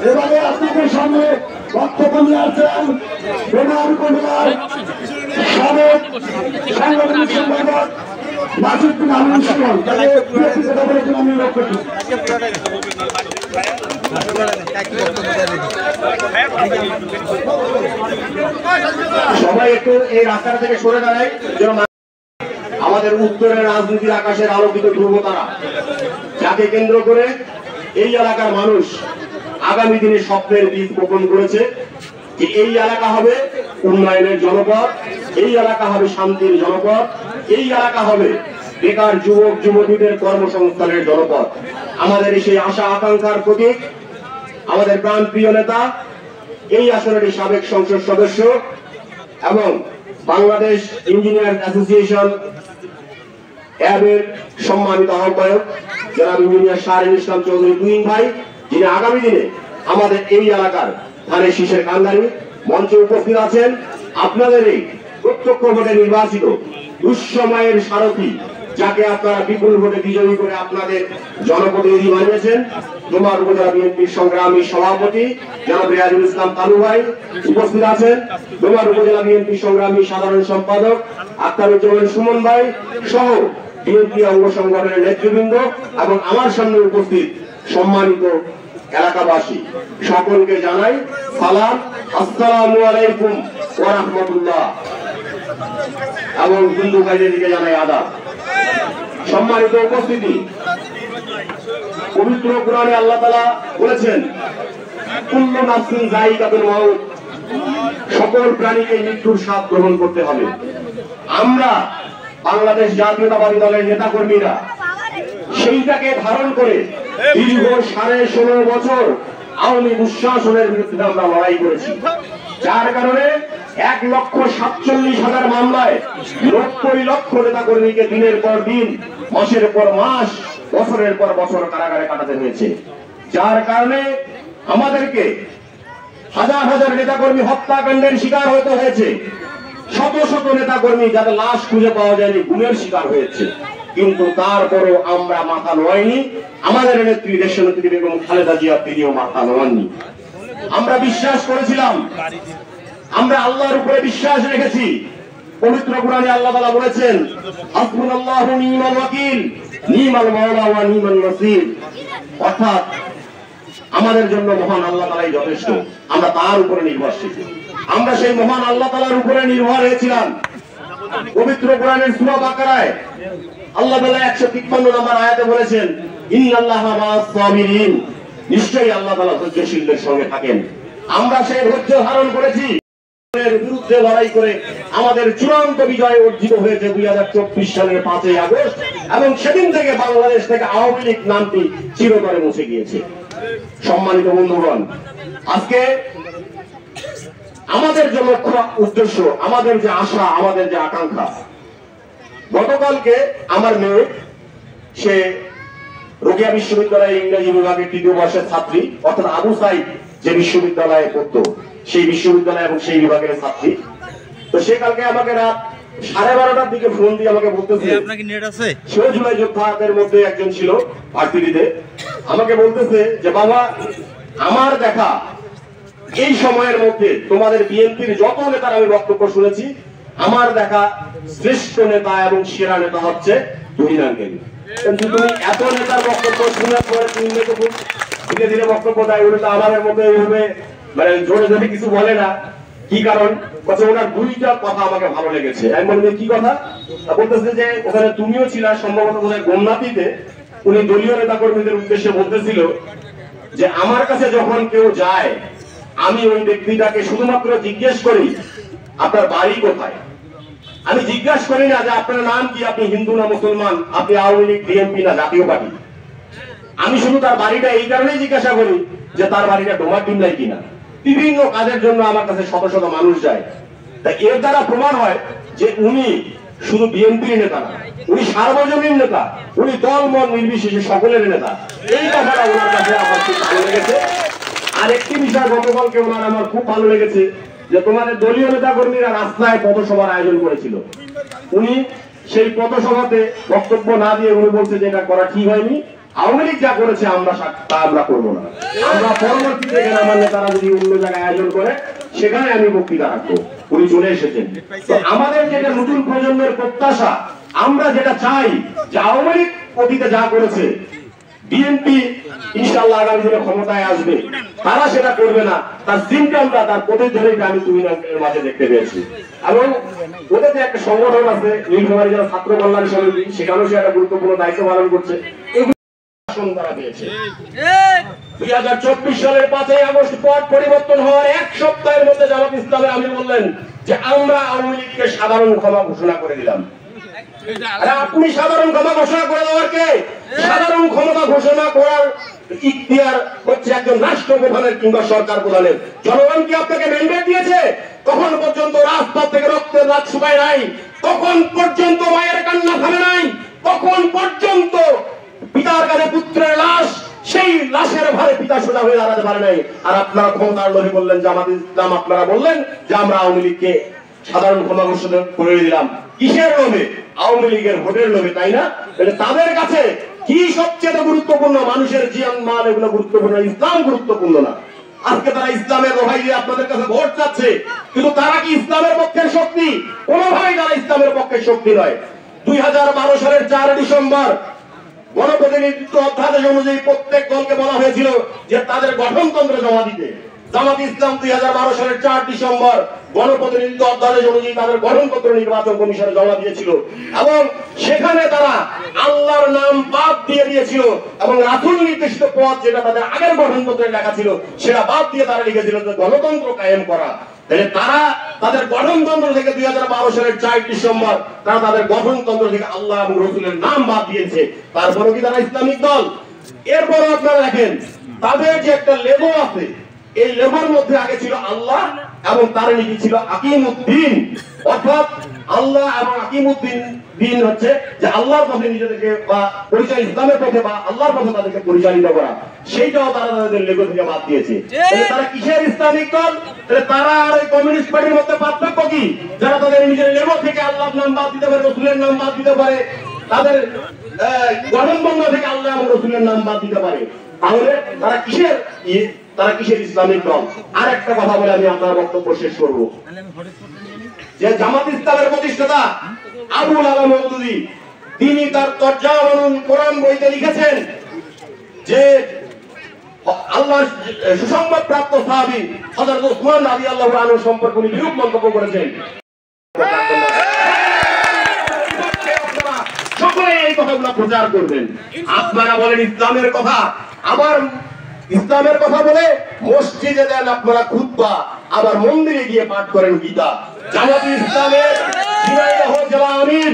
এবারে আপনাদের সামনে বক্তব্য নিয়ে আসছেন বেনার উপজেলার সাবেক সাংগঠনিক সম্পাদক মাসুদ বিন আলম সুমন। তাকে কথা বলেছেন আমি অনুরোধ করছি। সবাই একটু এই রাস্তা থেকে সরে দাঁড়ায় যেন আমাদের উত্তরের রাজনীতির আকাশের আলোকিত ধ্রুবতারা, যাকে কেন্দ্র করে এই এলাকার মানুষ আগামী দিনে স্বপ্নের বীজ বপন করেছে যে এই এলাকা হবে উন্নয়নের জনপদ, এই এলাকা হবে শান্তির জনপদ, এই এলাকা হবে বেকার যুবক যুবতীদের কর্মসংস্থানের জনপদ। আমাদের সেই আশা আকাঙ্ক্ষার প্রতীক আমাদের প্রাণপ্রিয় নেতা, এই আসনের সাবেক সংসদ সদস্য এবং বাংলাদেশ ইঞ্জিনিয়ার অ্যাসোসিয়েশন এর সম্মানিত আহ্বায়ক জনাব ইঞ্জিনিয়ার শাহরিন ইসলাম চৌধুরী তুহিন ভাই, যিনি আগামী দিনে আমাদের এই এলাকার ধানের শীষের কান্দারি মঞ্চে উপস্থিত আছেন। আপনাদের এই প্রত্যক্ষ ভোটে নির্বাচিত দুঃসময়ের সারথী, যাকে আপনারা বিপুল ভোটে বিজয়ী করে আপনাদের জনপ্রতিনিধি বানিয়েছেন, ডোমার উপজেলা বিএনপির সংগ্রামী সভাপতি জনাব রিয়াজুল ইসলাম কালু ভাই উপস্থিত আছেন, ডোমার উপজেলা বিএনপির সংগ্রামী সাধারণ সম্পাদক আখতারুজ্জামান সুমন ভাই সহ বিএনপি অঙ্গ সংগঠনের নেতৃবৃন্দ এবং আমার সামনে উপস্থিত সম্মানিত এলাকাবাসী, সকলকে জানাই সালাম, আসসালামু আলাইকুম ওয়া রাহমাতুল্লাহ এবং হিন্দু ভাইদেরকে জানাই আদাব। সম্মানিত উপস্থিতি, পবিত্র কোরআনে আল্লাহ তাআলা বলেছেন কুল্লু নাফসিন যায়িকাতুল মাউত, সকল প্রাণীকে মৃত্যুর স্বাদ গ্রহণ করতে হবে। আমরা বাংলাদেশ জাতীয়তাবাদী দলের নেতাকর্মীরা সেইটাকে ধারণ করে দীর্ঘ 16.5 বছর আওয়ামী দুঃশাসনের বিরুদ্ধে আমরা লড়াই করেছি, যার কারণে 1,47,000 মামলায় 90 লক্ষ নেতাকর্মীকে দিনের পর দিন, মাসের পর মাস, বছরের পর বছর কারাগারে কাটাতে হয়েছে, যার কারণে আমাদেরকে হাজার হাজার নেতাকর্মী হত্যাকাণ্ডের শিকার হতে হয়েছে, শত শত নেতাকর্মী যাদের লাশ খুঁজে পাওয়া যায়নি গুমের শিকার হয়েছে। কিন্তু তারপরও আমরা মাথা নোয়াইনি। আমাদের নেত্রী দেশনেত্রী বেগম খালেদা জিয়া তিনিও মাথা নোয়াননি। আমরা বিশ্বাস করেছিলাম, আমরা আল্লাহর উপরে বিশ্বাস রেখেছি। পবিত্র কোরআনে আল্লাহ তাআলা বলেছেন হাসবুনাল্লাহু নি'মাল ওয়াকিল নি'মাল মাওলা ওয়া নি'মান নাসির, অর্থাৎ আমাদের জন্য মহান আল্লাহ তাআলাই যথেষ্ট, আমরা তার উপরে নির্ভরশীল। আমরা সেই মহান আল্লাহ তাআলার উপরে নির্ভর হয়েছিলাম। পবিত্র কোরআনের সূরা বাকারায় আল্লাহ তাআলা 153 নম্বর আয়াতে বলেছেন ইন্নাল্লাহা মা'আস সাবিরিন, নিশ্চয়ই আল্লাহ তাআলা ধৈর্যশীলদের সঙ্গে থাকেন। আমরা সেই ধৈর্য ধারণ করেছি, এর বিরুদ্ধে লড়াই করে আমাদের চূড়ান্ত বিজয় অর্জিত হয়েছে 2024 সালের 5ই আগস্ট, এবং সেদিন থেকে বাংলাদেশ থেকে আওয়ামী লীগ নামটি চিরতরে মুছে গিয়েছে। সম্মানিত বন্ধুগণ, আজকে আমাদের যে লক্ষ্য উদ্দেশ্য, আমাদের যে আশা, আমাদের যে আকাঙ্ক্ষা, গতকালকে আমার মেয়ে, সে রোকেয়া বিশ্ববিদ্যালয়ে ইংরেজি বিভাগের 3য় বর্ষের ছাত্রী, অর্থাৎ আবু সাইদ যে বিশ্ববিদ্যালয়ে পড়তো সেই বিশ্ববিদ্যালয় এবং সেই বিভাগের ছাত্রী, তো সে কালকে আমাকে রাত 12:30টার দিকে ফোন দিয়ে আমাকে বলতেছে, সেও জুলাই যোদ্ধাদের মধ্যে একজন ছিল ভার্সিটিতে, আমাকে বলতেছে যে বাবা, আমার দেখা এই সময়ের মধ্যে তোমাদের বিএনপির যত নেতার আমি বক্তব্য শুনেছি, আমার দেখা শ্রেষ্ঠ নেতা এবং সেরা নেতা হচ্ছে তুহিন আঙ্কেল। কিন্তু তুমি এত নেতার বক্তব্য শোনার পরে তুমি তো খুব ধীরে ধীরে বক্তব্য দেয়, উনি তো আমাদের মধ্যে এইভাবে মানে জোরে জোরে কিছু বলে না। কি কারণ? ওনার 2টা কথা আমাকে ভালো লেগেছে। আমি বলবো কি কথা? বলতেছে যে ওখানে তুমিও ছিল সম্ভবত গোমনাথিতে, উনি দলীয় নেতা কর্মীদের উদ্দেশ্যে বলতেছিল যে আমার কাছে যখন কেউ যায়, আমি ওই ব্যক্তিটাকে শুধুমাত্র জিজ্ঞেস করি আপনার বাড়ি কোথায়। আমি জিজ্ঞাসা করি না যে আপনার নাম কি, আপনি হিন্দু না মুসলমান, আপনি আওয়ামী লীগ বিএনপি না জাতীয় পার্টি। আমি শুধু তার বাড়িটা এই কারণেই জিজ্ঞাসা করি যে তার বাড়িটা ডোমার ডিমলাই কিনা। বিভিন্ন কাজের জন্য আমার কাছে শত শত মানুষ যায়। তাই এর দ্বারা প্রমাণ হয় যে উনি শুধু বিএনপির নেতা না, উনি সার্বজনীন নেতা, উনি দল মত নির্বিশেষে সকলের নেতা। এই কথাটা ওনার কাছে আমার খুব ভালো লেগেছে। আর একটি বিষয় গতকালকে ওনার আমার খুব ভালো লেগেছে যে তোমাদের দলীয় নেতা কর্মীরা রাস্তায় পথসভার আয়োজন করেছিল। উনি সেই পথসভাতে বক্তব্য না দিয়ে উনি বলছে যে এটা করা ঠিক হয়নি, আওয়ামী লীগ যা করেছে তা আমরা করবো না। আমরা পরবর্তীতে এখানে আমার নেতারা যদি অন্য জায়গায় আয়োজন করে সেখানে আমি বক্তৃতা রাখবো। উনি চলে এসেছেন। তো আমাদের যেটা নতুন প্রজন্মের প্রত্যাশা, আমরা যেটা চাই যে আওয়ামী লীগ অতীতে যা করেছে, বিএনপি ইনশাআল্লাহ আগামী দিনে ক্ষমতায় আসবে, তারা সেটা করবে না। তার সিমটমটা, তার প্রতিধ্বনিটা আমি তুমি মাঝে দেখতে পেয়েছি। এবং ওদের যে একটা সংগঠন আছে নীলফামারী জেলা ছাত্র কল্যাণ সমিতি, সেখানেও সে একটা গুরুত্বপূর্ণ দায়িত্ব পালন করছে। 2024 সালের 5 আগস্ট পট পরিবর্তন হওয়ার এক সপ্তাহের মধ্যে জামাত ইসলামে আমি বললেন যে আমরা আওয়ামী লীগকে সাধারণ ক্ষমা ঘোষণা করে দিলাম। আপনি সাধারণ ক্ষমা ঘোষণা করে দেওয়ার কে? সাধারণ ক্ষমতা ঘোষণা করার ইখতিয়ার হচ্ছে একজন রাষ্ট্রপ্রধানের কিংবা সরকার প্রধানের। জনগণ কি আপনাকে ম্যান্ডেট দিয়েছে? তখন পর্যন্ত রাজপথ থেকে রক্তের রাত শুকায় নাই, তখন পর্যন্ত মায়ের কান্না থামে নাই, তখন পর্যন্ত পিতার কাছে পুত্রের লাশ, সেই লাশের ভারে পিতা সোজা হয়ে দাঁড়াতে পারে নাই। আর আপনারা ক্ষমতার লোভে বললেন জামাত ইসলাম, আপনারা বললেন যে আমরা আওয়ামী লীগকে সাধারণ ক্ষমা ঘোষণা করে দিলাম। কিসের লোভে? আওয়ামী লীগের ভোটের লোভে, তাই না? তাদের কাছে কি সবচেয়ে গুরুত্বপূর্ণ? মানুষের জীবন মান এগুলো গুরুত্বপূর্ণ, ইসলাম গুরুত্বপূর্ণ না। আজকে তারা ইসলামের দোহাই দিয়ে আপনাদের কাছে ভোট চাচ্ছে, কিন্তু তারা কি ইসলামের পক্ষের শক্তি? কোনোভাবেই তারা ইসলামের পক্ষের শক্তি নয়। 2012 সালের 4 ডিসেম্বর গণপ্রতিনিধিত্ব অধ্যাদেশ অনুযায়ী প্রত্যেক দলকে বলা হয়েছিল যে তাদের গঠনতন্ত্র জমা দিতে। জামাত ইসলাম 2012 সালের 4 ডিসেম্বর গণপ্রতিনিধিত্ব অধ্যাদেশ অনুযায়ী তাদের গঠনতন্ত্র নির্বাচন কমিশনে জমা দিয়েছিল এবং সেখানে তারা আল্লাহর নাম বাদ দিয়ে দিয়েছিল এবং রাসূল নির্দেশিত পথ যেটা তাদের আগের গঠনতন্ত্রে লেখা ছিল সেটা বাদ দিয়ে তারা লিখেছিল যে গণতন্ত্র কায়েম করা। তাহলে তারা তাদের গঠনতন্ত্র থেকে 2012 সালের 4 ডিসেম্বর তারা তাদের গঠনতন্ত্র থেকে আল্লাহ এবং রাসূলের নাম বাদ দিয়েছে। তারপরে কি তারা ইসলামিক দল? এরপর আপনারা দেখেন তাদের যে একটা লেগো আছে, এই লেগোর মধ্যে আগে ছিল আল্লাহ এবং তার নিচে ছিল আকিমুদ্দিন, অর্থাৎ আল্লাহ এবং আকিমুদ্দিন দিন হচ্ছে যে আল্লাহর পথে নিজেদেরকে বা পরিচয়, ইসলামের পথে বা আল্লাহর পথে তাদেরকে পরিচালিত করা, সেইটাও তারা তাদের লেগো থেকে বাদ দিয়েছে। তারা কিসের ইসলামিক দল? তারা আর ওই কমিউনিস্ট পার্টির মধ্যে পার্থক্য কি? যারা তাদের নিজের লেগো থেকে আল্লাহর নাম বাদ দিতে পারে, রাসূলের নাম বাদ দিতে পারে, তাদের গঠনবন্ধ থেকে আল্লাহ এবং রাসূলের নাম বাদ দিতে পারে, তাহলে তারা কিসের তারা কিসের ইসলামিক দল? আর একটা কথা বলে আমি আপনার বক্তব্য শেষ করব। যে জামাত ইসলামের প্রতিষ্ঠাতা আবুল আলা মওদুদী তিনি তার তরজামানুল কোরআন বইতে লিখেছেন যে আল্লাহর সুসংবাদ প্রাপ্ত সাহাবী হযরত উসমান রাদিয়াল্লাহু আনহু সম্পর্কে উনি বিরূপ মন্তব্য করেছেন। সকলে এই কথাগুলো প্রচার করবেন। আপনারা বলেন ইসলামের কথা, আবার ইসলামের কথা বলে মসজিদে দেন আপনারা খুতবা, আবার মন্দিরে গিয়ে পাঠ করেন গীতা। জামাত ইসলামের ঝিনাইদহ জেলা আমির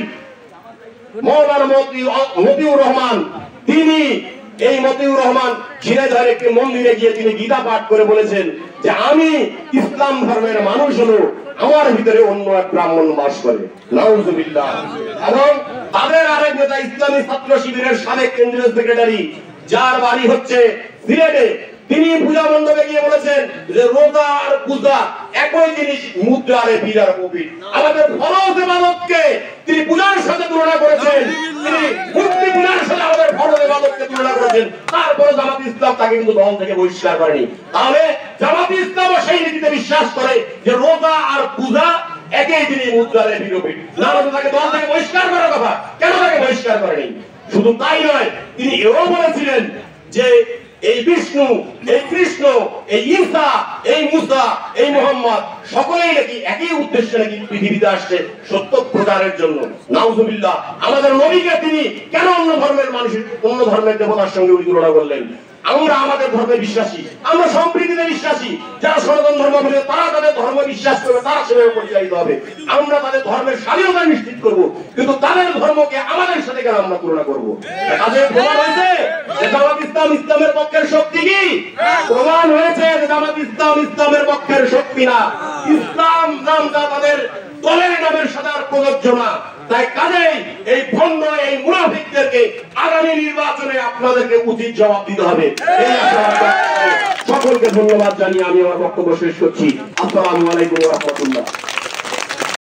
মাওলানা মতিউর রহমান, তিনি এই মতিউর রহমান ঝিনাইদহের একটি মন্দিরে গিয়ে তিনি গীতা পাঠ করে বলেছেন যে আমি ইসলাম ধর্মের মানুষ হলো, আমার ভিতরে অন্য এক ব্রাহ্মণ বাস করে। নাউজুবিল্লাহ। এবং তাদের আরেক নেতা ইসলামী ছাত্র শিবিরের সাবেক কেন্দ্রীয় সেক্রেটারি, যার বাড়ি হচ্ছে সিলেটে, তিনি পূজা মণ্ডপে গিয়ে বলেছেন যে রোজা আর পূজা একই জিনিস, মুদ্রা আর পীরার প্রফিট। আমাদের ফরজ ইবাদতকে তিনি পূজার সাথে তুলনা করেছেন, তিনি মূর্তি পূজার সাথে আমাদের ফরজ ইবাদতকে তুলনা করেছেন। তারপরে জামাত ইসলাম তাকে কিন্তু দল থেকে বহিষ্কার করেনি। তাহলে জামাত ইসলামও সেই নীতিতে বিশ্বাস করে যে রোজা আর পূজা একই জিনিস, মুদ্রা আর প্রফিট। না হলে তাকে দল থেকে বহিষ্কার করার কথা কেন তাকে বহিষ্কার করেনি? শুধু তাই নয়, তিনি এও বলেছিলেন যে এই বিষ্ণু, এই কৃষ্ণ, এই ঈসা, এই মুসা, এই মুহাম্মদ সকলেই নাকি একই উদ্দেশ্যে নাকি পৃথিবীতে আসছে, সত্য প্রচারের জন্য। নাউজুবিল্লাহ। আমাদের নবীকে তিনি কেন অন্য ধর্মের মানুষের, অন্য ধর্মের দেবতার সঙ্গে তুলনা করলেন? আমরা আমাদের ধর্মে বিশ্বাসী, আমরা সম্প্রীতিতে বিশ্বাসী। যারা সনাতন ধর্ম বলে তারা তাদের ধর্ম বিশ্বাস করবে, তারা সেভাবে পরিচালিত হবে। আমরা তাদের ধর্মের স্বাধীনতা নিশ্চিত করব, কিন্তু তাদের ধর্মকে আমাদের সাথে কেন আমরা তুলনা করবো? কাজে প্রমাণ হয়েছে যে জামাত ইসলাম ইসলামের পক্ষের শক্তি কি? প্রমাণ হয়েছে যে জামাত ইসলাম ইসলামের পক্ষের শক্তি না। ইসলাম নামটা তাদের দলের নামের সাথে আর প্রযোজ্য না। তাই কাজেই এই ভণ্ড, এই মুনাফিকদেরকে আগামী নির্বাচনে আপনাদেরকে উচিত জবাব দিতে হবে। সকলকে ধন্যবাদ জানিয়ে আমি আমার বক্তব্য শেষ করছি। আসসালামু আলাইকুম ওয়া রাহমাতুল্লাহ।